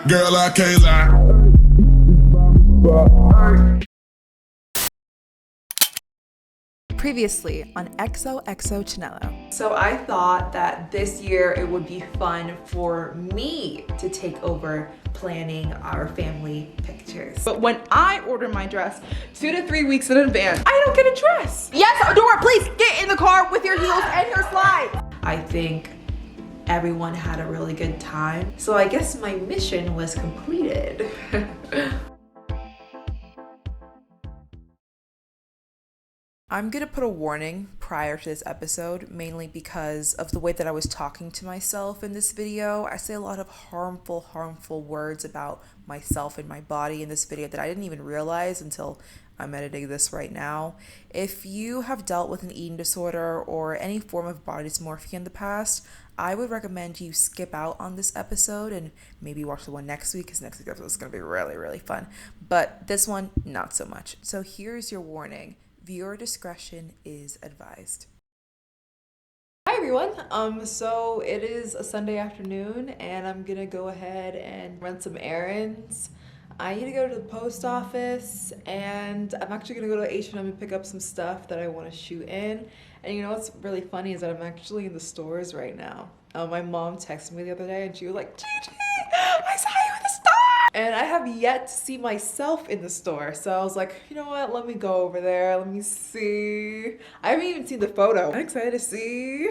Girl, I can't lie. Previously on Xoxo Chinelo. So I thought that this year it would be fun for me to take over planning our family pictures. But when I order my dress 2 to 3 weeks in advance, I don't get a dress. Yes, Adora, please get in the car with your heels and your slides. I think everyone had a really good time. So I guess my mission was completed. I'm gonna put a warning prior to this episode, mainly because of the way that I was talking to myself in this video. I say a lot of harmful words about myself and my body in this video that I didn't even realize until I'm editing this right now. If you have dealt with an eating disorder or any form of body dysmorphia in the past, I would recommend you skip out on this episode and maybe watch the one next week, because next week's episode is going to be really fun. But this one, not so much. So here's your warning. Viewer discretion is advised. Hi everyone, so it is a Sunday afternoon and I'm gonna go ahead and run some errands. I need to go to the post office and I'm actually gonna go to H&M and pick up some stuff that I want to shoot in. And you know what's really funny is that I'm actually in the stores right now. My mom texted me the other day and she was like, Chichi, I saw you in the store! And I have yet to see myself in the store. So I was like, you know what, let me go over there, let me see. I haven't even seen the photo. I'm excited to see.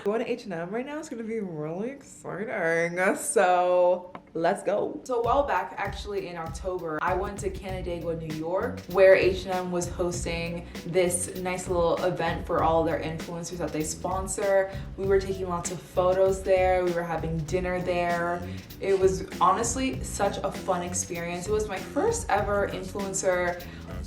Going to H&M right now is gonna be really exciting. So let's go. So a while back, actually in October, I went to Canandaigua, New York, where H&M was hosting this nice little event for all their influencers that they sponsor. We were taking lots of photos there. We were having dinner there. It was honestly such a fun experience. It was my first ever influencer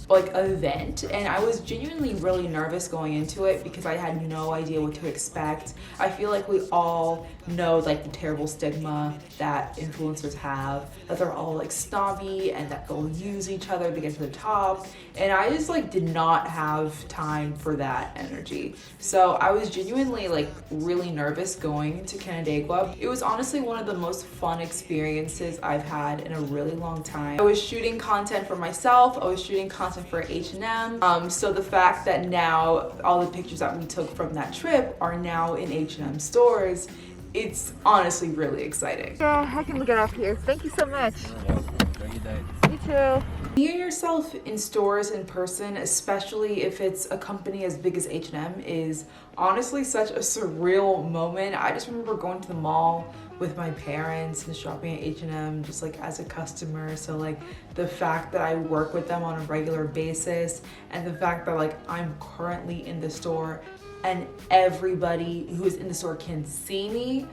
event, and I was genuinely really nervous going into it because I had no idea what to expect. I feel like we all know the terrible stigma that influencers have, that they're all snobby and that they'll use each other to get to the top, and I just did not have time for that energy. So I was genuinely really nervous going to Canandaigua. It was honestly one of the most fun experiences I've had in a really long time. I was shooting content for myself, I was shooting content for H&M, so the fact that now all the pictures that we took from that trip are now in H&M stores, it's honestly really exciting. Girl, I can look it up here. Thank you so much. You too. Seeing yourself in stores in person, especially if it's a company as big as H&M, is honestly such a surreal moment. I just remember going to the mall with my parents and shopping at H&M just as a customer. So the fact that I work with them on a regular basis, and the fact that I'm currently in the store and everybody who is in the store can see me,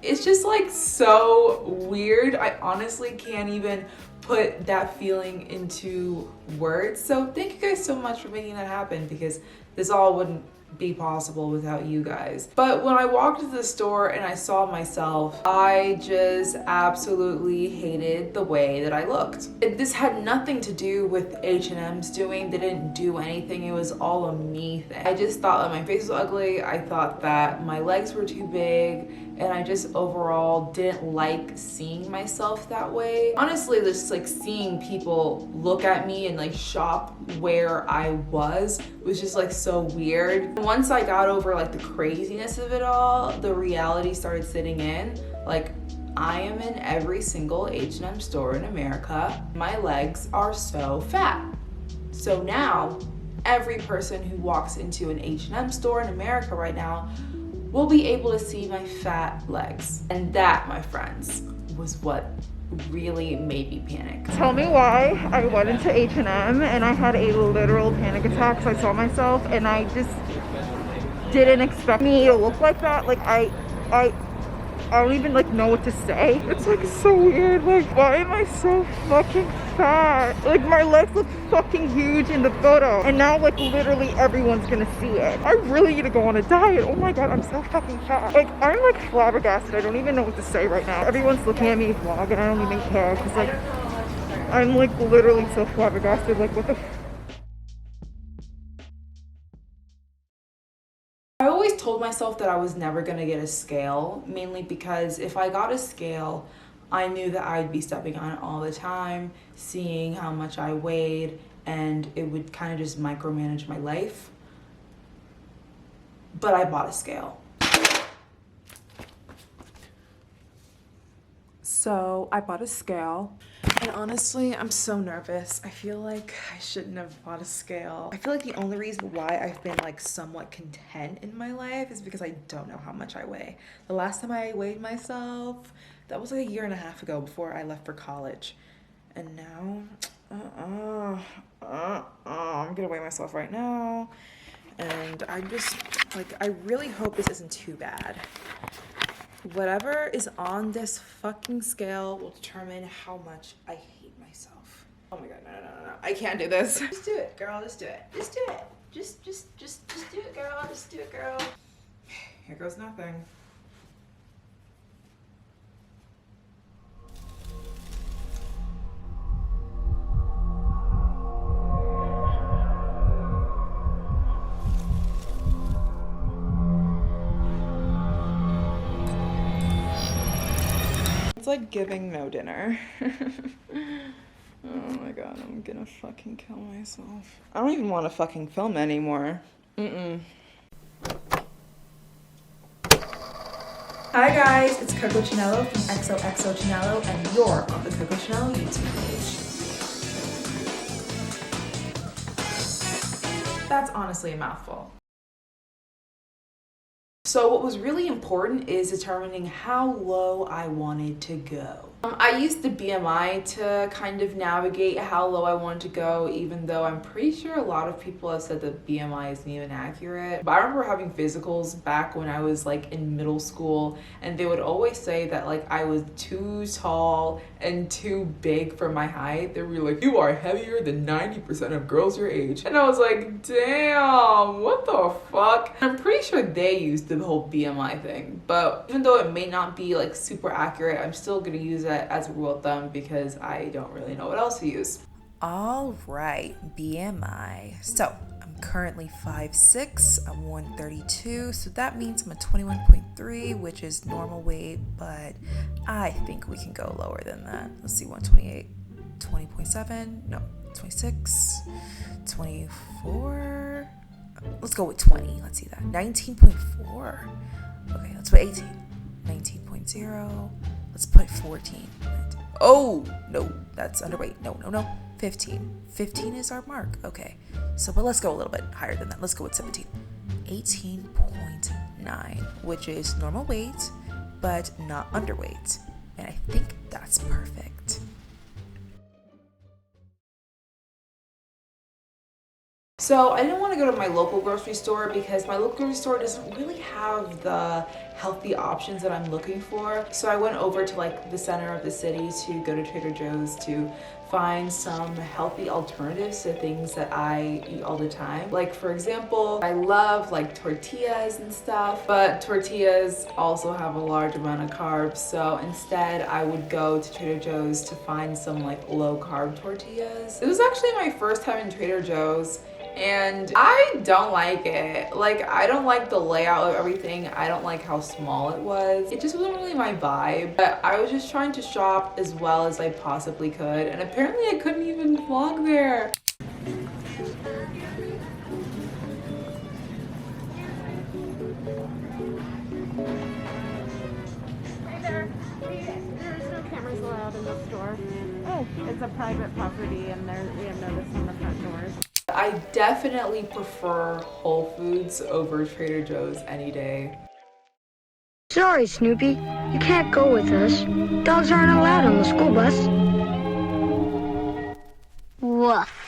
it's just so weird. I honestly can't even put that feeling into words. So thank you guys so much for making that happen, because this all wouldn't be possible without you guys. But when I walked into the store and I saw myself, I just absolutely hated the way that I looked. This had nothing to do with H&M's doing. They didn't do anything. It was all a me thing. I just thought that my face was ugly. I thought that my legs were too big, and I just overall didn't like seeing myself that way. Honestly, just seeing people look at me and shop where I was just so weird. Once I got over the craziness of it all, the reality started sitting in. I am in every single H&M store in America. My legs are so fat. So now every person who walks into an H&M store in America right now will be able to see my fat legs. And that, my friends, was what really made me panic. Tell me why I went into H&M and I had a literal panic attack because I saw myself and I just didn't expect me to look like that. I don't even know what to say. It's so weird. Why am I so fucking fat? My legs look fucking huge in the photo, and now literally everyone's gonna see it. I really need to go on a diet. Oh my god, I'm so fucking fat. I'm flabbergasted. I don't even know what to say right now. Everyone's looking at me vlog and I don't even care because I'm literally so flabbergasted. What the I always told myself that I was never gonna get a scale, mainly because if I got a scale, I knew that I'd be stepping on it all the time, seeing how much I weighed, and it would kind of just micromanage my life. But I bought a scale. So I bought a scale, and honestly, I'm so nervous. I feel like I shouldn't have bought a scale. I feel like the only reason why I've been like somewhat content in my life is because I don't know how much I weigh. The last time I weighed myself, that was like a year and a half ago before I left for college. And now, I'm gonna weigh myself right now. And I'm just like, I really hope this isn't too bad. Whatever is on this fucking scale will determine how much I hate myself. Oh my god, no. I can't do this. Just do it, girl. Just do it. Just do it. Just do it, girl. Just do it, girl. Here goes nothing. It's like giving no dinner. Oh my god, I'm gonna fucking kill myself. I don't even want to fucking film anymore. Hi guys, it's Coco Chinelo from XOXO Chinelo, and you're on the Coco Chinelo YouTube page. That's honestly a mouthful. So what was really important is determining how low I wanted to go. I used the BMI to kind of navigate how low I wanted to go, even though I'm pretty sure a lot of people have said that BMI isn't even accurate. But I remember having physicals back when I was like in middle school, and they would always say that like I was too tall and too big for my height. They were like, you are heavier than 90% of girls your age. And I was like, damn, what the fuck? I'm pretty sure they used the whole BMI thing, but even though it may not be like super accurate, I'm still gonna use it as a rule of thumb because I don't really know what else to use. All right, BMI. So I'm currently 5'6", I'm 132, so that means I'm a 21.3, which is normal weight, but I think we can go lower than that. Let's see, 128, 20.7, no, 26, 24, let's go with 20, let's see that, 19.4, okay, let's put 18, 19.0, let's put 14, oh, no, that's underweight, no, 15, 15 is our mark, okay, so, but let's go a little bit higher than that, let's go with 17, 18.9, which is normal weight, but not underweight, and I think that's perfect. So I didn't want to go to my local grocery store because my local grocery store doesn't really have the healthy options that I'm looking for. So I went over to like the center of the city to go to Trader Joe's to find some healthy alternatives to things that I eat all the time. Like for example, I love like tortillas and stuff, but tortillas also have a large amount of carbs. So instead I would go to Trader Joe's to find some like low carb tortillas. It was actually my first time in Trader Joe's, and I don't like it. Like, I don't like the layout of everything. I don't like how small it was. It just wasn't really my vibe. But I was just trying to shop as well as I possibly could, and apparently I couldn't even vlog there. Hey there. There's no cameras allowed in the store. Oh, it's a private property, and we have notice on the front doors. I definitely prefer Whole Foods over Trader Joe's any day. Sorry, Snoopy. You can't go with us. Dogs aren't allowed on the school bus. Woof.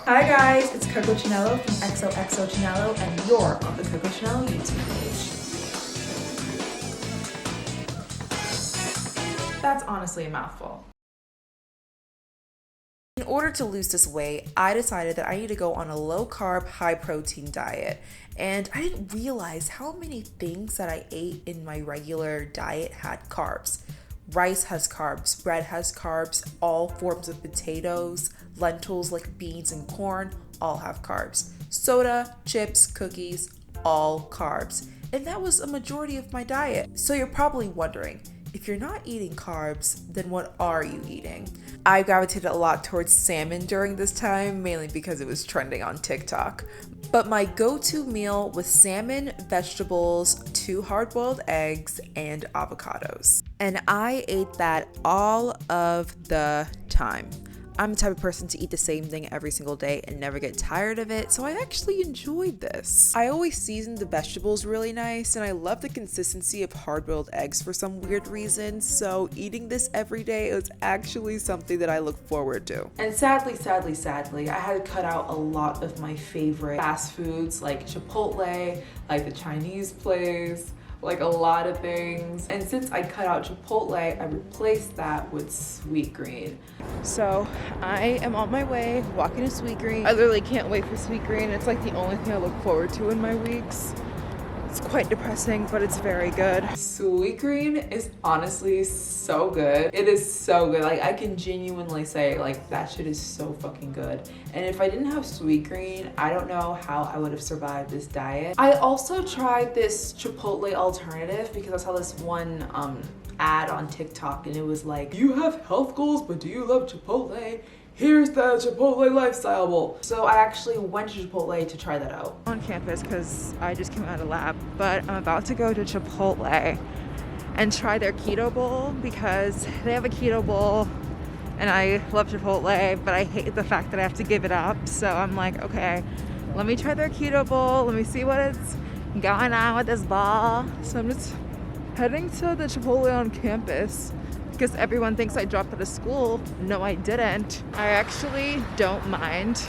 Hi guys, it's Coco Chinelo from XOXO Chinelo, and you're on the Coco Chinelo YouTube That's honestly a mouthful. In order to lose this weight, I decided that I need to go on a low carb, high protein diet. And I didn't realize how many things that I ate in my regular diet had carbs. Rice has carbs, bread has carbs, all forms of potatoes, lentils like beans and corn all have carbs. Soda, chips, cookies, all carbs. And that was a majority of my diet. So you're probably wondering, if you're not eating carbs, then what are you eating? I gravitated a lot towards salmon during this time, mainly because it was trending on TikTok. But my go-to meal was salmon, vegetables, 2 hard-boiled eggs, and avocados. And I ate that all of the time. I'm the type of person to eat the same thing every single day and never get tired of it, so I actually enjoyed this. I always seasoned the vegetables really nice, and I love the consistency of hard-boiled eggs for some weird reason, so eating this every day is actually something that I look forward to. And sadly, I had to cut out a lot of my favorite fast foods like Chipotle, like the Chinese place, like a lot of things. And since I cut out Chipotle, I replaced that with Sweetgreen. So I am on my way walking to Sweetgreen. I literally can't wait for Sweetgreen. It's like the only thing I look forward to in my weeks. It's quite depressing, but it's very good. Sweetgreen is honestly so good. It is so good. Like, I can genuinely say, like, that shit is so fucking good. And if I didn't have Sweetgreen, I don't know how I would have survived this diet. I also tried this Chipotle alternative because I saw this one ad on TikTok, and it was like, you have health goals, but do you love Chipotle? Here's the Chipotle lifestyle bowl. So I actually went to Chipotle to try that out. On campus because I just came out of lab, but I'm about to go to Chipotle and try their keto bowl because they have a keto bowl and I love Chipotle, but I hate the fact that I have to give it up. So I'm like, okay, let me try their keto bowl. Let me see what is going on with this bowl. So I'm just heading to the Chipotle on campus because everyone thinks I dropped out of school. No, I didn't. I actually don't mind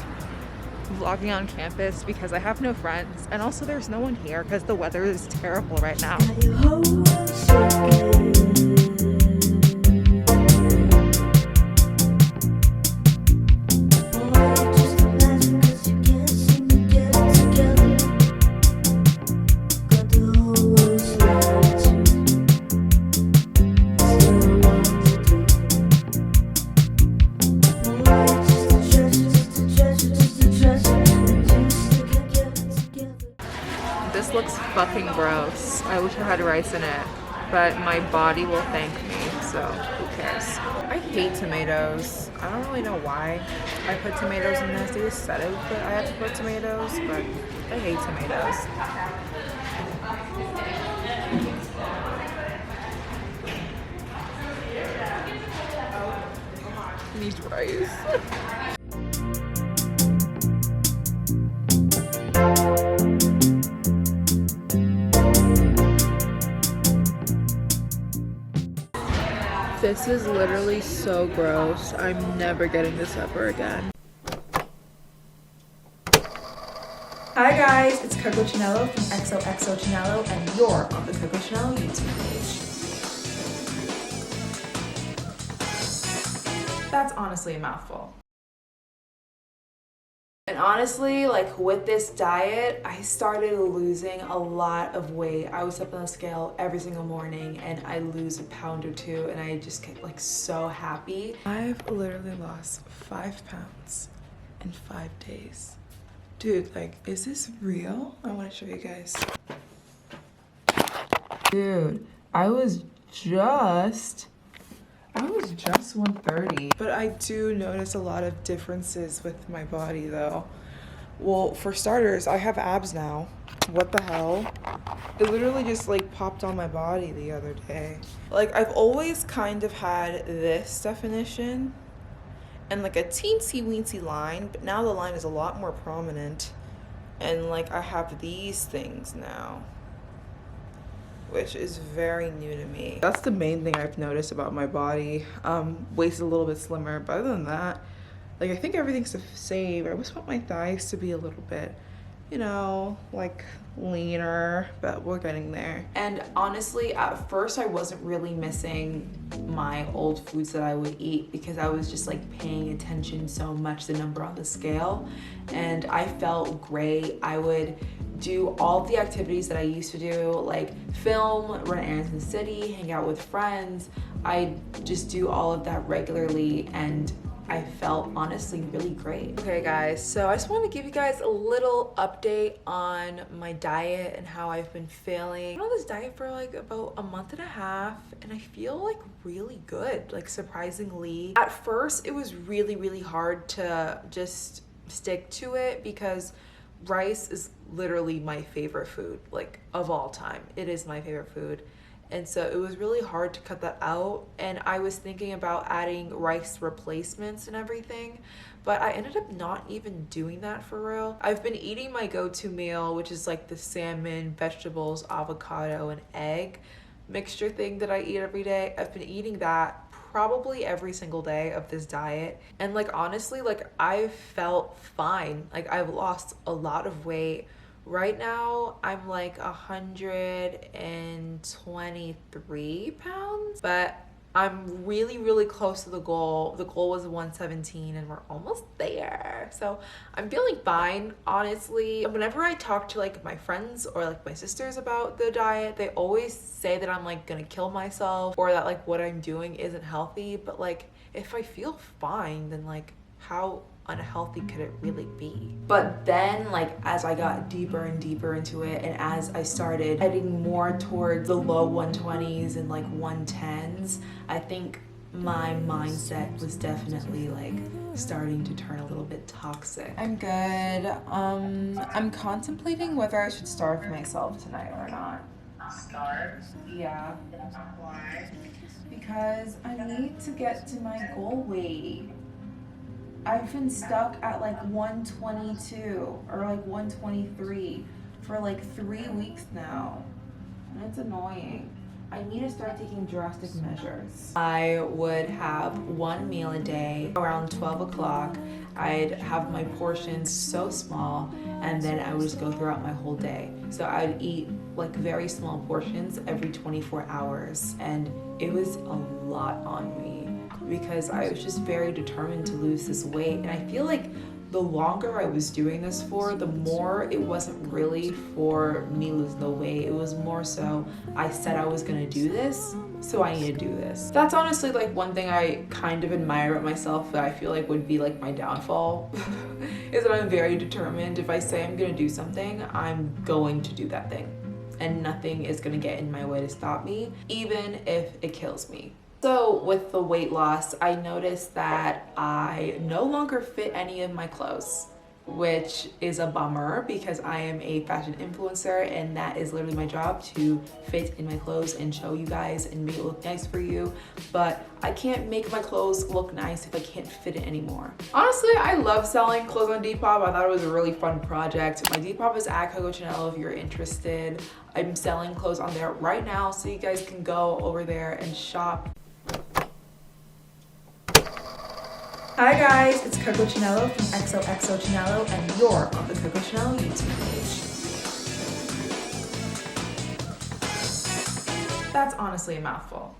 vlogging on campus because I have no friends, and also there's no one here because the weather is terrible right now. This looks fucking gross. I wish I had rice in it, but my body will thank me, so who cares? I hate tomatoes. I don't really know why I put tomatoes in this. They just said it, but I had to put tomatoes, but I hate tomatoes. Need rice. This is literally so gross. I'm never getting this ever again. Hi guys, it's Coco Chinelo from XOXO Chinelo, and you're on the Coco Chinelo YouTube page. That's honestly a mouthful. And honestly, like with this diet, I started losing a lot of weight. I would step on the scale every single morning and I lose a pound or two, and I just get like so happy. I've literally lost 5 pounds in 5 days. Dude, like, is this real? I want to show you guys. Dude, I was just 130. But I do notice a lot of differences with my body though. Well, for starters, I have abs now. What the hell? It literally just like popped on my body the other day. Like, I've always kind of had this definition and like a teensy weensy line, but now the line is a lot more prominent, and like I have these things now, which is very new to me. That's the main thing I've noticed about my body. Waist is a little bit slimmer, but other than that, like, I think everything's the same. I just want my thighs to be a little bit you know, like leaner, but we're getting there. And honestly, at first I wasn't really missing my old foods that I would eat because I was just like paying attention so much to the number on the scale, and I felt great. I would do all the activities that I used to do, like film, run errands in the city, hang out with friends. I just do all of that regularly, and I felt honestly really great. Okay guys, so I just want to give you guys a little update on my diet and how I've been feeling. I've been on this diet for like about a month and a half, and I feel like really good, like surprisingly. At first it was really hard to just stick to it because rice is literally my favorite food, like of all time. It is my favorite food. And so it was really hard to cut that out, and I was thinking about adding rice replacements and everything, but I ended up not even doing that for real. I've been eating my go-to meal, which is like the salmon, vegetables, avocado, and egg mixture thing that I eat every day. I've been eating that probably every single day of this diet, and like honestly, like I felt fine. Like I've lost a lot of weight. Right now, I'm like 123 pounds, but I'm really close to the goal. The goal was 117 and we're almost there. So I'm feeling fine, honestly. Whenever I talk to like my friends or like my sisters about the diet, they always say that I'm like gonna kill myself or that like what I'm doing isn't healthy. But like if I feel fine, then like how unhealthy could it really be? But then like as I got deeper and deeper into it, and as I started heading more towards the low 120s and like 110s, I think my mindset was definitely like starting to turn a little bit toxic. I'm good. I'm contemplating whether I should starve myself tonight or not. Starve? Yeah. Why? Because I need to get to my goal weight. I've been stuck at like 122 or like 123 for like 3 weeks now, and it's annoying. I need to start taking drastic measures. I would have one meal a day around 12 o'clock. I'd have my portions so small, and then I would just go throughout my whole day. So I'd eat like very small portions every 24 hours, and it was a lot on me because I was just very determined to lose this weight. And I feel like the longer I was doing this for, the more it wasn't really for me losing the weight. It was more so I said I was gonna do this, so I need to do this. That's honestly like one thing I kind of admire about myself that I feel like would be like my downfall is that I'm very determined. If I say I'm gonna do something, I'm going to do that thing, and nothing is gonna get in my way to stop me, even if it kills me. So with the weight loss, I noticed that I no longer fit any of my clothes, which is a bummer because I am a fashion influencer, and that is literally my job, to fit in my clothes and show you guys and make it look nice for you. But I can't make my clothes look nice if I can't fit it anymore. Honestly, I love selling clothes on Depop. I thought it was a really fun project. My Depop is at Coco Chinelo if you're interested. I'm selling clothes on there right now, so you guys can go over there and shop. Hi guys, it's Coco Chinelo from XOXO Chinelo, and you're on the Coco Chinelo YouTube page. That's honestly a mouthful.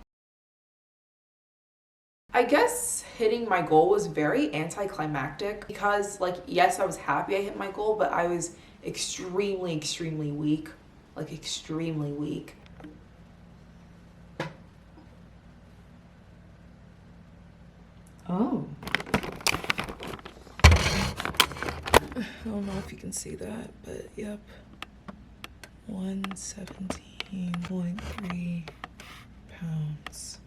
I guess hitting my goal was very anticlimactic because, like, yes, I was happy I hit my goal, but I was extremely weak, like extremely weak. Oh. I don't know if you can see that, but yep. 117.3 pounds.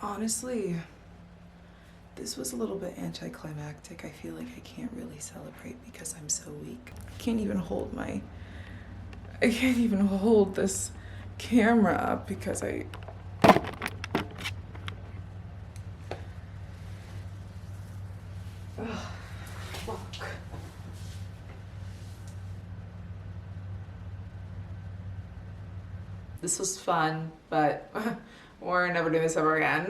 Honestly, this was a little bit anticlimactic. I feel like I can't really celebrate because I'm so weak. I can't even hold this camera up because I... Ugh, fuck. This was fun, but we're never doing this ever again.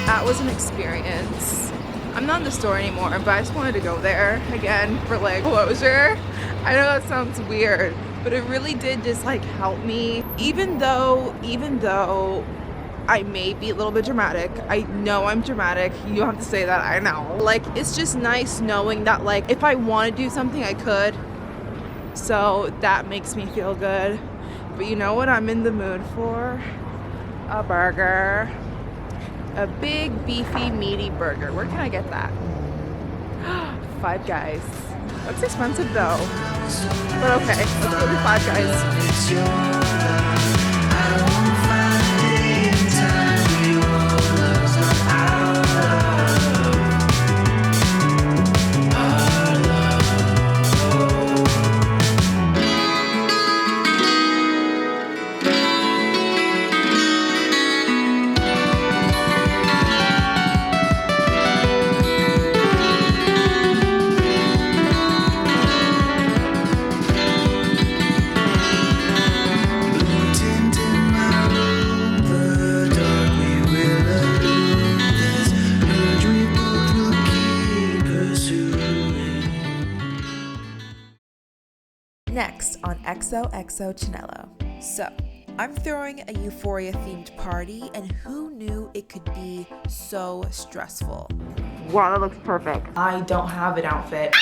That was an experience. I'm not in the store anymore, but I just wanted to go there again for like closure. I know that sounds weird, but it really did just like help me. Even though I may be a little bit dramatic, I know I'm dramatic. You don't have to say that, I know. Like, it's just nice knowing that like if I want to do something, I could. So that makes me feel good. But you know what I'm in the mood for? A burger. A big, beefy, meaty burger. Where can I get that? Five Guys. That's expensive though. But okay, let's go to Five Guys. Next on XOXO Chinelo. So, I'm throwing a Euphoria themed party, and who knew it could be so stressful? Wow, that looks perfect. I don't have an outfit.